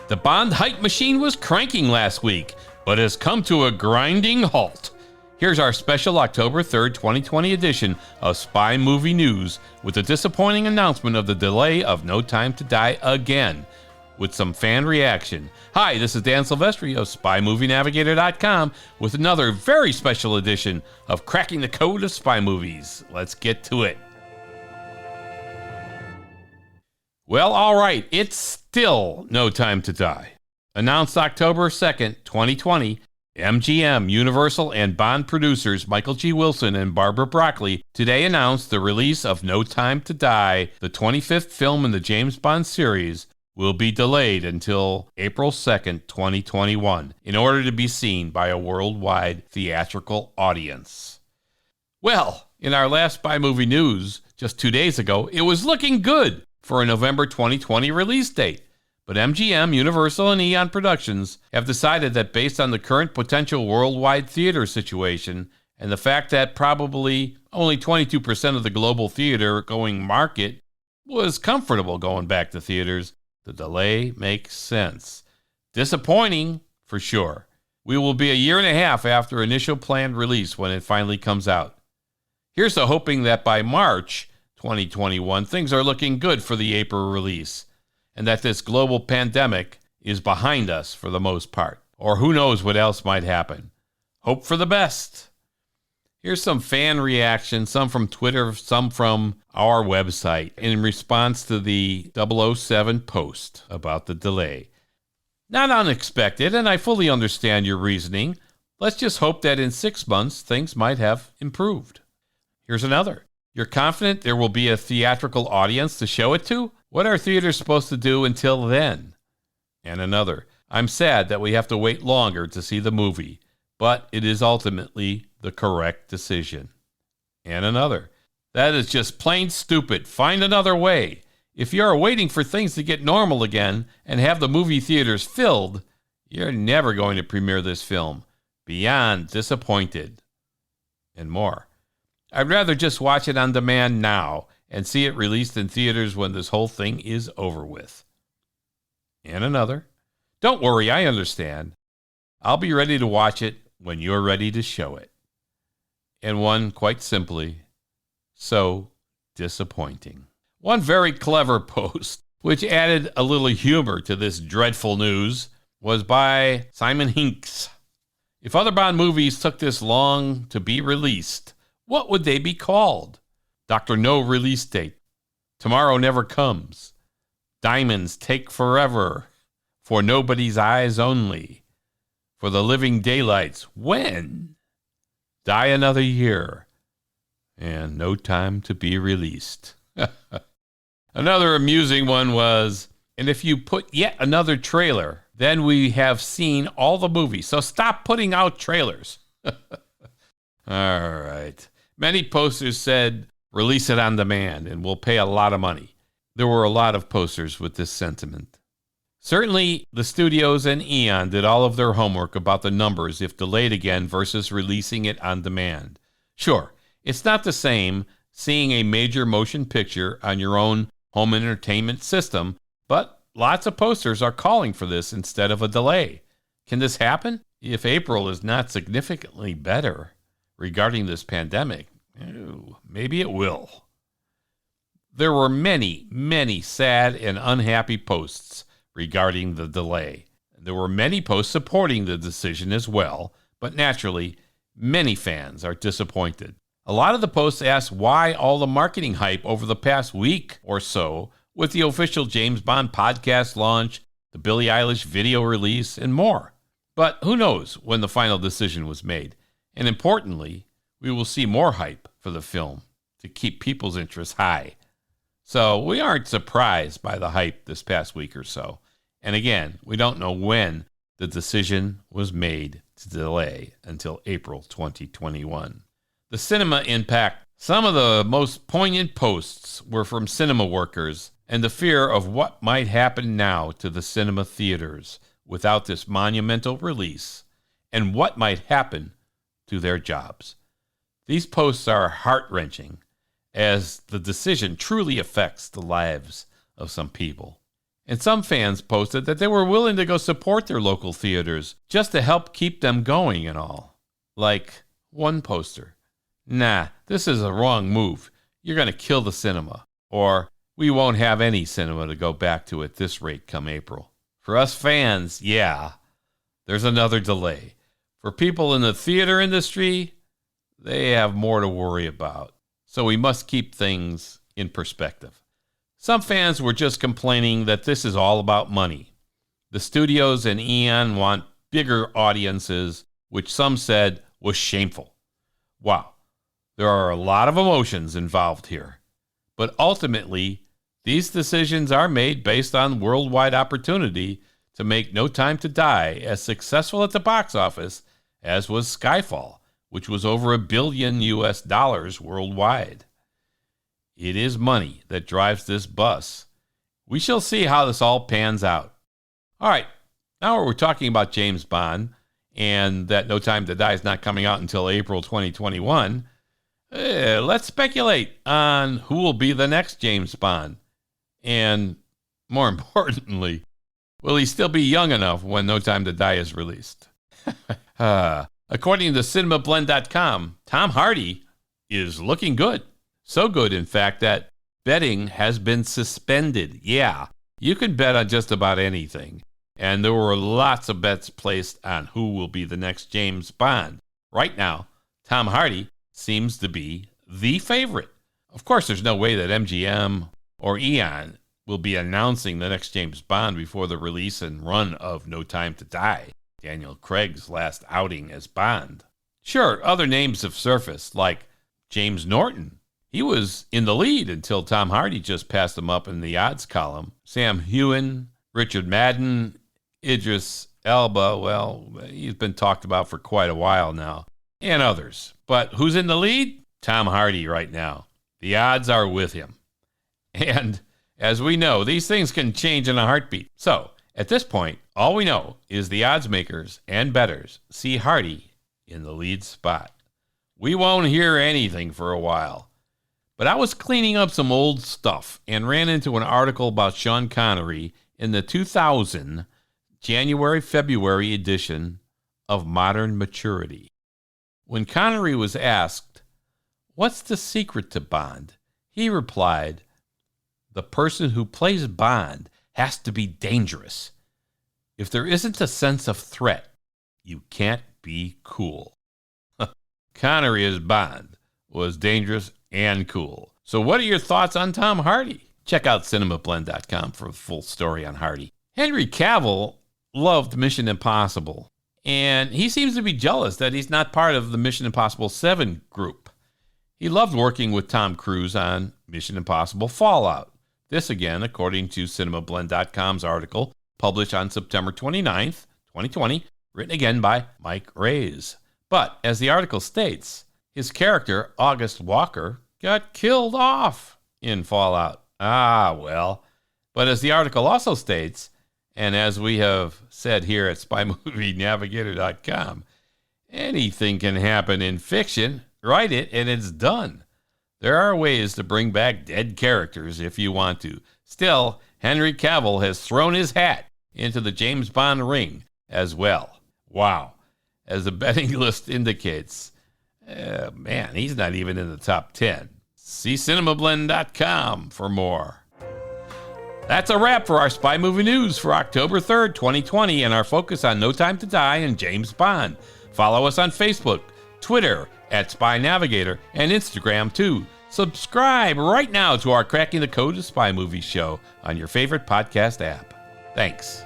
The Bond hype machine was cranking last week, but has come to a grinding halt. Here's our special October 3rd, 2020 edition of Spy Movie News with the disappointing announcement of the delay of No Time to Die again, with some fan reaction. Hi, this is Dan Silvestri of SpyMovieNavigator.com with another very special edition of Cracking the Code of Spy Movies. Let's get to it. Well, all right, it's still No Time to Die. Announced October 2nd, 2020, MGM, Universal, and Bond producers Michael G. Wilson and Barbara Broccoli today announced the release of No Time to Die, the 25th film in the James Bond series, will be delayed until April 2nd, 2021, in order to be seen by a worldwide theatrical audience. Well, in our last Spy Movie News, just 2 days ago, it was looking good for a November 2020 release date. But MGM, Universal, and Eon Productions have decided that based on the current potential worldwide theater situation and the fact that probably only 22% of the global theater-going market was comfortable going back to theaters, the delay makes sense. Disappointing, for sure. We will be a year and a half after initial planned release when it finally comes out. Here's to hoping that by March 2021, things are looking good for the April release, and that this global pandemic is behind us for the most part. Or who knows what else might happen. Hope for the best. Here's some fan reaction, some from Twitter, some from our website, in response to the 007 post about the delay. Not unexpected, and I fully understand your reasoning. Let's just hope that in 6 months, things might have improved. Here's another. You're confident there will be a theatrical audience to show it to? What are theaters supposed to do until then? And another. I'm sad that we have to wait longer to see the movie, but it is ultimately the correct decision. And another. That is just plain stupid. Find another way. If you are waiting for things to get normal again and have the movie theaters filled, you're never going to premiere this film. Beyond disappointed. And more. I'd rather just watch it on demand now and see it released in theaters when this whole thing is over with. And another. Don't worry, I understand. I'll be ready to watch it when you're ready to show it. And one, quite simply, so disappointing. One very clever post, which added a little humor to this dreadful news, was by Simon Hinks. If other Bond movies took this long to be released, what would they be called? Dr. No Release Date. Tomorrow Never Comes. Diamonds Take Forever. For Nobody's Eyes Only. For the Living Daylights. When? Die Another Year. And No Time to Be Released. Another amusing one was, and if you put yet another trailer, then we have seen all the movies. So stop putting out trailers. All right. Many posters said, release it on demand and we'll pay a lot of money. There were a lot of posters with this sentiment. Certainly, the studios and Eon did all of their homework about the numbers if delayed again versus releasing it on demand. Sure, it's not the same seeing a major motion picture on your own home entertainment system, but lots of posters are calling for this instead of a delay. Can this happen? If April is not significantly better regarding this pandemic, maybe it will. There were many, many sad and unhappy posts regarding the delay. There were many posts supporting the decision as well, but naturally, many fans are disappointed. A lot of the posts asked why all the marketing hype over the past week or so with the official James Bond podcast launch, the Billie Eilish video release, and more. But who knows when the final decision was made. And importantly, we will see more hype for the film to keep people's interest high. So we aren't surprised by the hype this past week or so. And again, we don't know when the decision was made to delay until April 2021. The cinema impact. Some of the most poignant posts were from cinema workers and the fear of what might happen now to the cinema theaters without this monumental release and what might happen to their jobs. These posts are heart-wrenching as the decision truly affects the lives of some people. And some fans posted that they were willing to go support their local theaters just to help keep them going and all. Like one poster, "Nah, this is a wrong move. You're going to kill the cinema." Or, "We won't have any cinema to go back to at this rate come April." For us fans, yeah, there's another delay. For people in the theater industry, they have more to worry about. So we must keep things in perspective. Some fans were just complaining that this is all about money. The studios and Eon want bigger audiences, which some said was shameful. Wow, there are a lot of emotions involved here. But ultimately, these decisions are made based on worldwide opportunity to make No Time to Die as successful at the box office as was Skyfall, which was over $1 billion worldwide. It is money that drives this bus. We shall see how this all pans out. All right, now we're talking about James Bond and that No Time to Die is not coming out until April 2021. Let's speculate on who will be the next James Bond. And more importantly, will he still be young enough when No Time to Die is released? According to cinemablend.com, Tom Hardy is looking good. So good, in fact, that betting has been suspended. Yeah, you can bet on just about anything. And there were lots of bets placed on who will be the next James Bond. Right now, Tom Hardy seems to be the favorite. Of course, there's no way that MGM or Eon will be announcing the next James Bond before the release and run of No Time to Die, Daniel Craig's last outing as Bond. Sure, other names have surfaced, like James Norton. He was in the lead until Tom Hardy just passed him up in the odds column. Sam Heughan, Richard Madden, Idris Elba, well, he's been talked about for quite a while now, and others. But who's in the lead? Tom Hardy right now. The odds are with him. And as we know, these things can change in a heartbeat. So, at this point, all we know is the odds makers and bettors see Hardy in the lead spot. We won't hear anything for a while. But I was cleaning up some old stuff and ran into an article about Sean Connery in the 2000 January-February edition of Modern Maturity. When Connery was asked, "What's the secret to Bond?" he replied, "The person who plays Bond has to be dangerous. If there isn't a sense of threat, you can't be cool." Connery as Bond was dangerous and cool. So what are your thoughts on Tom Hardy? Check out cinemablend.com for a full story on Hardy. Henry Cavill loved Mission Impossible, and he seems to be jealous that he's not part of the Mission Impossible 7 group. He loved working with Tom Cruise on Mission Impossible Fallout. This again, according to cinemablend.com's article, published on September 29th, 2020, written again by Mike Reyes. But, as the article states, his character, August Walker, got killed off in Fallout. Well. But as the article also states, and as we have said here at SpyMovieNavigator.com, anything can happen in fiction. Write it and it's done. There are ways to bring back dead characters if you want to. Still, Henry Cavill has thrown his hat into the James Bond ring as well. Wow. As the betting list indicates, man, he's not even in the top 10. See cinemablend.com for more. That's a wrap for our Spy Movie News for October 3rd, 2020, and our focus on No Time to Die and James Bond. Follow us on Facebook, Twitter at Spy Navigator, and Instagram too. Subscribe right now to our Cracking the Code of Spy Movies show on your favorite podcast app. Thanks.